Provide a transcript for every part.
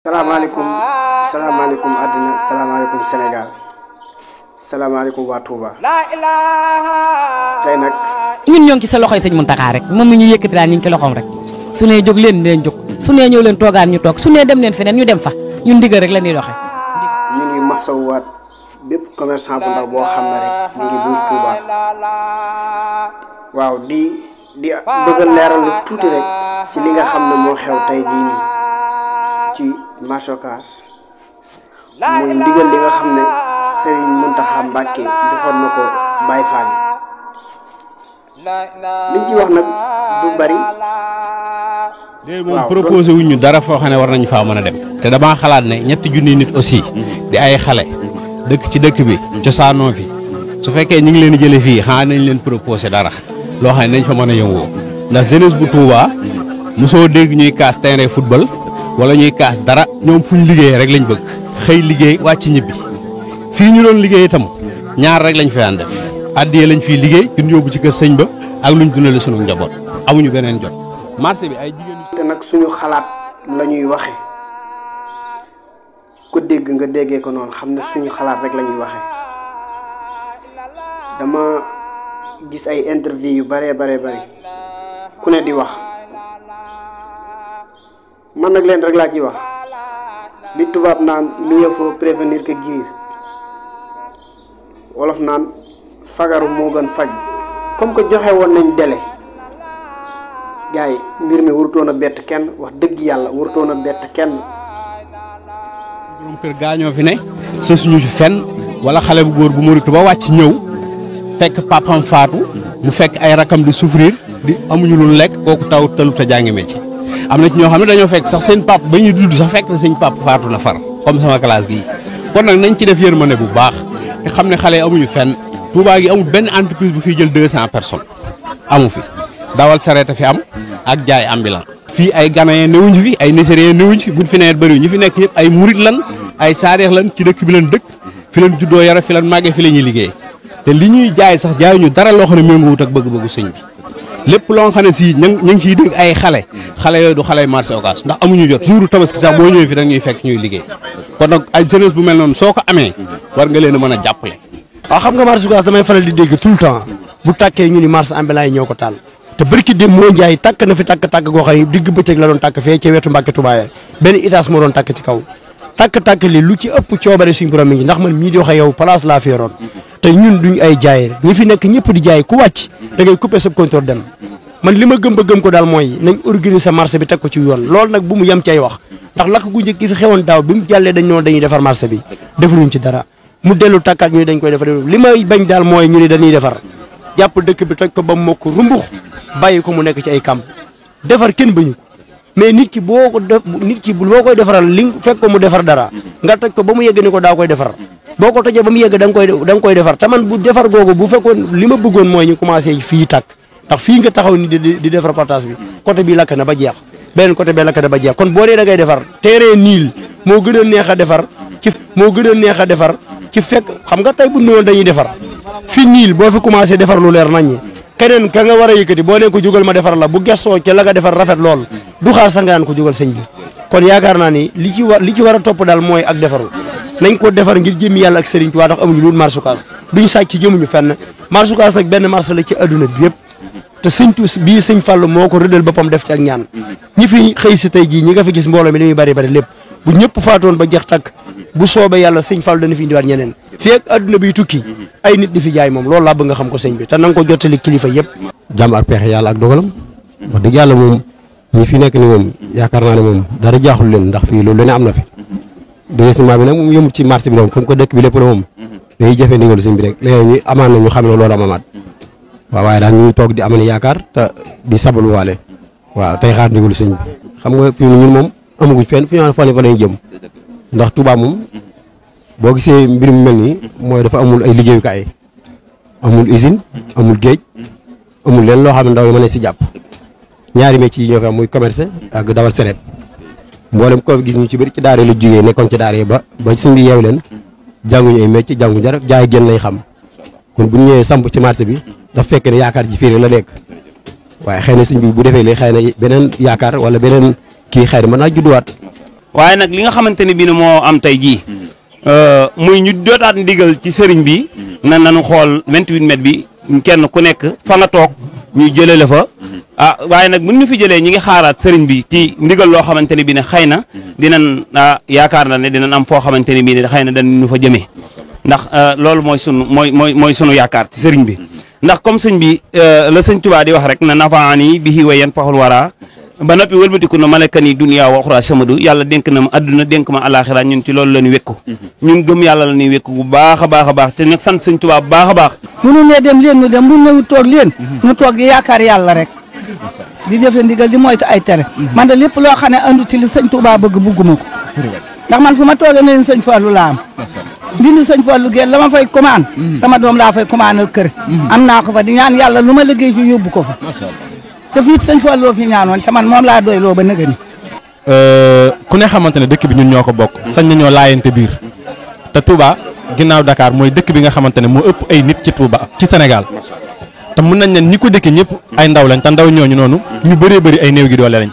salaamaaleykum àddina salaamaaleykum Sénégal salaamaaleykum waa Touba tey nag ñun ñoo ngi ci sa loxoy sëñ Mountakha rek moom mi ñu yëkkati daal ñu ngi ci loxoom rek su nee jóg leen leen jóg su nee ñëw leen toogaan ñu toog su nee dem leen feneen ñu dem fa ñun ndigal rek la ñuy doxee. ñu ngi masawuwaat bépp commerçant bu ndaw boo xam ne rek mi ngi biir Touba waaw di bëgg a leeral lu tuuti rek ci li nga xam ne moo xew tey jii nii ci marché Ocass muy ndigal li nga xam ne Serigne Mountakha Mbacké defoon na ko Baye Fall liñ ci wax nag du bari. léegi moom proposé wuñ ñu dara foo xam ne war nañu faa mën a dem. te damaa xalaat ne ñetti junni nit aussi di ay xale dëkk ci dëkk bi cosaanoo fi su fekkee ñu ngi leen di jëlee fii xanaa nañ leen proposé dara loo xam ne nañ fa mën a yëngoo ndax jeunesse bu Touba mosoo dégg ñuy kaas terrain football wala ñuy kaas dara ñoom fuñ liggéeyee rek lañ bëgg xëy liggéey wàcc ñibbi fii ñu doon liggéey itam ñaar rek lañ fi daan def addiye lañ fiy liggéey ñu yóbbu ci kër sëñ ba ak luñ dundale sunu njaboot amuñu beneen jot marché bi ay jigéen te nag suñu xalaat la ñuy waxe ku dégg nga déggee ko noonu xam ne suñu xalaat rek la ñuy waxe dama gis ay interview yu bare ku ne di wax man nag leen rek laa ciy wax li tubaab naan mieux vaut prévenir que guérir wolof naan fagaru moo gën faju comme que joxe woon nañ délai gars yi mbir mi warutoon a bett kenn wax dëgg yàlla warutoon a bett kenn. borom kër gaañoo fi ne sa suñu fi fenn wala xale bu góor bu muritu ba wàcc ñëw fekk papam faatu mu fekk ay rakam di souffrir di amuñu lu lekk kooku taw tëlu te jàngi métier am na ci ñoo xam ne dañoo fekk sax seen pap ba ñuy dudd sax fekk na seen pap faatu na far comme sama classe gii kon nag nañ ci def yërmande bu baax te xam ne xale yi amuñu fenn Touba gi amul benn entreprise bu fiy jël 200 personnes amu fi dawal sareet fi am ak jaay ambulant fii ay Ghanéen newuñu fi ay Nigériens newuñu fi buñ fi nawet bëriwul ñu fi nekk yëpp ay murit lan ay saareex lan ci dëkk bi lan dëkk fi lan juddoo yara fi lan màggee fi la ñuy liggéey te li ñuy jaay sax jaayuñu dara loo xam ne méngoowut ak bëgg-bëggu sëñ bi lépp loo xam ne si ñu ngi ciy dégg ay xale yooyu du xale marché Ocass ndax amuñu jot jour tabaski sax boo ñëwee fi da ñuy fekk ñuy liggéey kon nag ay jeunesse bu mel noonu soo ko amee war nga leen a mën a jàppale. waaw xam nga marché Ocass damay faral di dégg tout le temps bu tàkkee ñu ni marché ambulant yi ñoo ko taal te barki dem moo njaay tàkk na fi tàkk goo xam ne digg bëccëg la doon tàkk fee ci wetu Mbàkke Touba benn étage moo doon tàkk ci kaw tàkk li lu ci ëpp coobare suñu borom mi ngi ndax man mii di wax ak yow place laa fi yoroon te ñun duñ ay jaay ñi fi nekk ñëpp di jaay ku wàcc da ngay couper sa compteur dem man li ma gëm ba gëm ko daal mooy nañ organiser marché bi teg ko ci yoon loolu nag bu mu yem ci ay wax ndax lakk gu njëkk gi fi xewoon daaw bi mu jàllee dañ noonu dañuy defar marché bi defaruñ ci dara mu dellu tàkkaat ñu dañ koy defar li may bañ daal mooy ñu ni dañuy defar jàpp dëkk bi toj ko ba mokk rumbux bàyyi ko mu nekk ci ay camp defar kenn bañu ko mais nit ki boo koy defaral li fekk ko mu defar dara nga toj ko ba mu yegg ni ko daa koy defar boo ko tojee ba mu yegg da nga koy defar te man bu defar googu bu fekkoon li ma bëggoon mooy ñu commencé fii tàkk ndax fii nga taxaw ni di defar partage bi côté bi lakk na ba jeex beneen côté bi lakk na ba jeex kon boo dee da ngay defar terrain niil moo gën a neex a defar ci fekk xam nga tey bu ñu dañuy defar fi niil boo fi commencé defar lu leer naññi keneen ka nga war a yëkkati boo ne ko jógal ma defar la bu gestoo ca la nga defar rafet lool du xaar sa nga naan ko jógal sëñ bi kon yaakaar naa ni li ci war a topp daal mooy ak defaru nañ ko defar ngir jëmi yàlla ak Serigne Touba ndax amuñu lu marché Ocass duñ sàcc jëmuñu fenn marché Ocass nag benn marché la ci adduna bi yëpp te sëñ Tuus bii sëñ Fallou moo ko rëddal boppam def ci ak ñaan ñi fi xëy si tey jii ñi nga fi gis mbooloo mi dañuy bari lépp bu ñëpp faatoon ba jeex takk bu soobee yàlla sëñ Fallou dana fi indiwaat ñeneen fii ak adduna biy tukki ay nit di fi jaay moom loolu laa bëgg nga xam ko sëñ bi te na nga ko jottali kilifa yëpp. jàmm ak pexe yàlla ak dogalam wax dëgg yàlla moom ñi fi nekk ni moom yaakaar naa ne moom dara jaaxul leen ndax fii loolu leneen am na fi déguerpissement bi nag moom yëmut ci marché bi moom comme que dëkk bi lépp la moom dañuy jafe ndigal sëñ bi rek léegi ñu amaan na ñu xam ne loolu amamaat waaw waaye daal ñu toog di amal yaakaar te di sabalu waale waaw tey xaar ndigal sëñ bi xam nga fi ñun moom amaguñ fenn fi ñu fa lañ jëm ndax Touba moom boo gisee mbir mu mel nii mooy dafa amul ay liggéeyukaay amul usine amul géej amul leen loo xam ne ndaw yi mën a si jàpp ñaari métiers yi ñoo fi am muy commerce ak dawal sareet mboolem koo fi gis ñu ci bëri ci daara la jógee nekkoon ci daara yi ba suñ bi yeew leen jànguñu ay métier jànguñu dara jaay génn lay xam kon bu ñu ñëwee samp ci marché bi dafa fekk ne yaakaar ji fii la nekk waaye xëy na sëñ bi bu defee léegi xëy na beneen yaakaar wala beneen kii xëy na mën naa judduwaat waaye nag li nga xamante ne bii ne moo am tey jii muy ñu dootaat ndigal ci sëriñ bi na nañu xool 28 mètres bi kenn ku nekk fa nga toog ñu jëlee la fa waaye nag buñ ñu fi jëlee ñi ngi xaaraat sëriñ bi ci ndigal loo xamante ne bii ne xëy na dinañ yaakaar na ne dinañ am foo xamante ne bii ne xëy na dañ ñu fa jëmee ndax loolu mooy sunu yaakaar ci sëriñ bi ndax comme sëñ bi la sëñ Tuubaa di wax rek na nafaani bihi wa yan faxul wara ba noppi wëlbatiku na malakani dunya wa uxra samadu yàlla dénk na ma adduna dénk ma alaxira ñun ci loolu la ñu wékku ñun gëm yàlla la ñuy wékku bu baax a baax a baax te nag sant sëñ Tuubaa bu baax a baax munu ne dem leen ñu dem bu ñëw toog leen ñu toog di yaakaar yàlla rek di jëfe ndigal di moytu ay tere man de lépp loo xam ne andu ci li sëñ Tuubaa bëgg bugguma ko ndax man fu ma toogee ne leen sëñ Fallu la am ndindi sëñ Fallu gel la ma fay commande sama doom laa fay commandal kër am naa ko fa di ñaan yàlla lu ma liggéey fi yóbbu ko fa te fii sëñ Fallu fi ñaanoon te man moom laa doy loo ba nëgëni ku ne xamante ne dëkk bi ñun ñoo ko bokk sañ nañoo laayante biir te Touba ginnaaw Dakar mooy dëkk bi nga xamante ne moo ëpp ay nit ci Touba ci Sénégal te mun nañ ne ñi ko dëkk ñëpp ay ndaw lañ te ndaw ñooñu noonu ñu bëree bëri ay néew gi doole lañ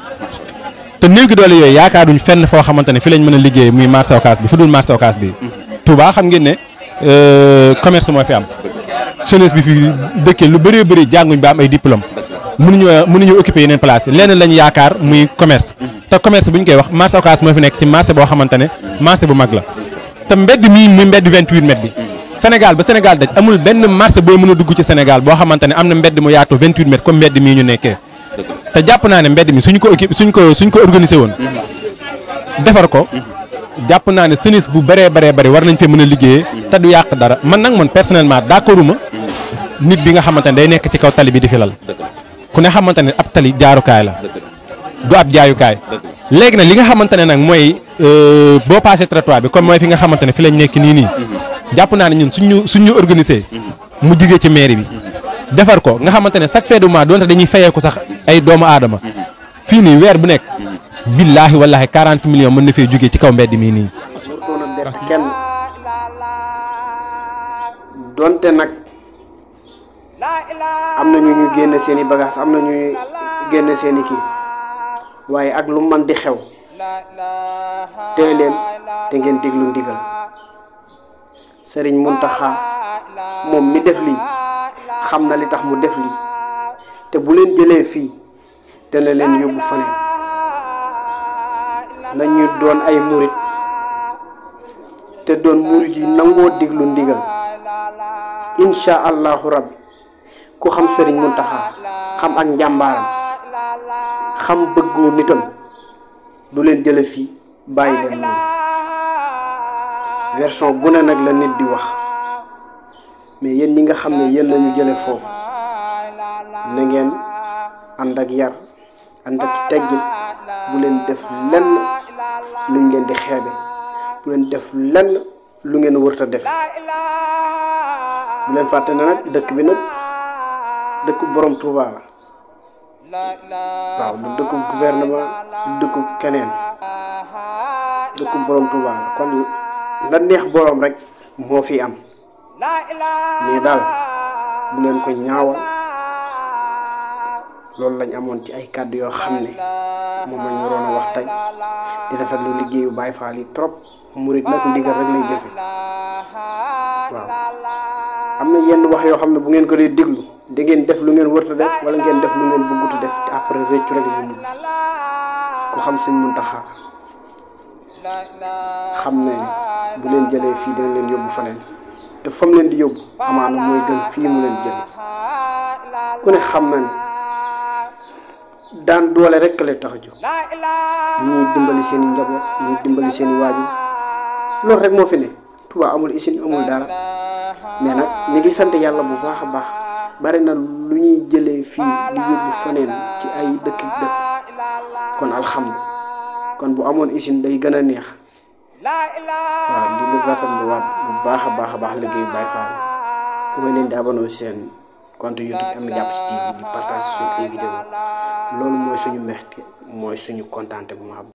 te néew gi doole yooyu yaakaaruñ fenn foo xamante ne fi lañ mën a liggéey muy marché Ocass bi fu dul marché Ocass bi Touba xam ngeen ne commerce moo fi am jeunesse bi fi dëkkee lu bëree bëri jànguñ ba am ay diplôme mënuñu occuper yeneen place yi leneen lañ yaakaar muy commerce te commerce bu ñu koy wax marché Ocass moo fi nekk ci marché boo xamante ne marché bu mag la te mbedd mii muy mbedd 28 mètres bi Sénégal ba Sénégal daj amul benn marché booy mën a dugg ci Sénégal boo xamante ne am na mbedd mu yaatu 28 mètres comme mbedd mii ñu nekkee te jàpp naa ne mbedd mi suñ ko organisé woon defar ko jàpp naa ne senis bu bëree bëri war nañ fee mën a liggéeyee te du yàq dara man nag man personnellement d'accorduma nit bi nga xamante ne day nekk ci kaw tali bi di filal ku ne xamante ne ab tali jaarukaay la du ab jaayukaay léegi nag li nga xamante ne nag mooy boo passé trottoir bi comme mooy fi nga xamante ne fi lañ nekk nii jàpp naa ne ñun suñu organisé mu jugee ci mairie bi defar ko nga xamante ne chaque fin du mois doonte dañuy fayee ko sax ay doomu aadama fii nii weer bu nekk billaahi wallaahi 40 millions mën na fee jugee ci kaw mbedd mii nii. surtout nag bett kenn donte nag am na ñu génne seen i bagages am na ñuy génne seen i kii waaye ak lu man di xew tey leen te ngeen déglu ndigal Sëriñ Muntaxa moom mi def lii xam na li tax mu def lii te bu leen jëlee fii dana leen yóbbu faneen nañu doon ay murit te doon murit yi nangoo déglu ndigal insha allahu rabbi ku xam Sëriñ Muntaxa xam ak njàmbaaram xam bëggoo nitam du leen jële fii bàyyi leen noonu version bu ne nag la nit di wax mais yéen ñi nga xam ne yéen lañu jële foofu na ngeen ànd ak yar ànd ak teggin bu leen def lenn luñ leen di xeebe bu leen def lenn lu ngeen wërta def bu leen fàtte ne nag dëkk bi nag dëkku borom Touba la waaw du dëkku gouvernement du dëkku keneen dëkku borom Touba la kon la neex borom rek moo fi am mais daal bu leen ko ñaawal loolu lañ amoon ci ay kàddu yoo xam ne moom lañ waroon a wax tey di rafetlu liggéeyu Baye Fall yi trop murit nag ndigal rek lay jëfe waaw am na yenn wax yoo xam ne bu ngeen ko dee déglu da ngeen def lu ngeen wërta def wala ngeen def lu ngeen bëggutu def te après réccu rek lay mujj ku xam Sëñ Muntaxa xam ne bu leen jëlee fii dana leen yóbbu faneen te fam leen di yóbbu amaana mooy gën fii mu leen jële ku ne xam na ne daan doole rek lay tax a jóg ñii dimbali seen i njaboot ñii dimbali seen i waajur loolu rek moo fi ne Touba amul usine amul dara mais nag ñu ngi sant yàlla bu baax a baax bari na lu ñuy jëlee fii di yóbbu faneen ci ay dëkk kon alhamdulilah kon bu amoon usine day gën a neex waaw di lu rafetlu waat bu baax a baax liggéeyu Baye Fall mooy leen di abonné seen compte YouTube am jàpp ci TV di partage suñu ay vidéo loolu mooy suñu mbégte mooy suñu kontaante bu ma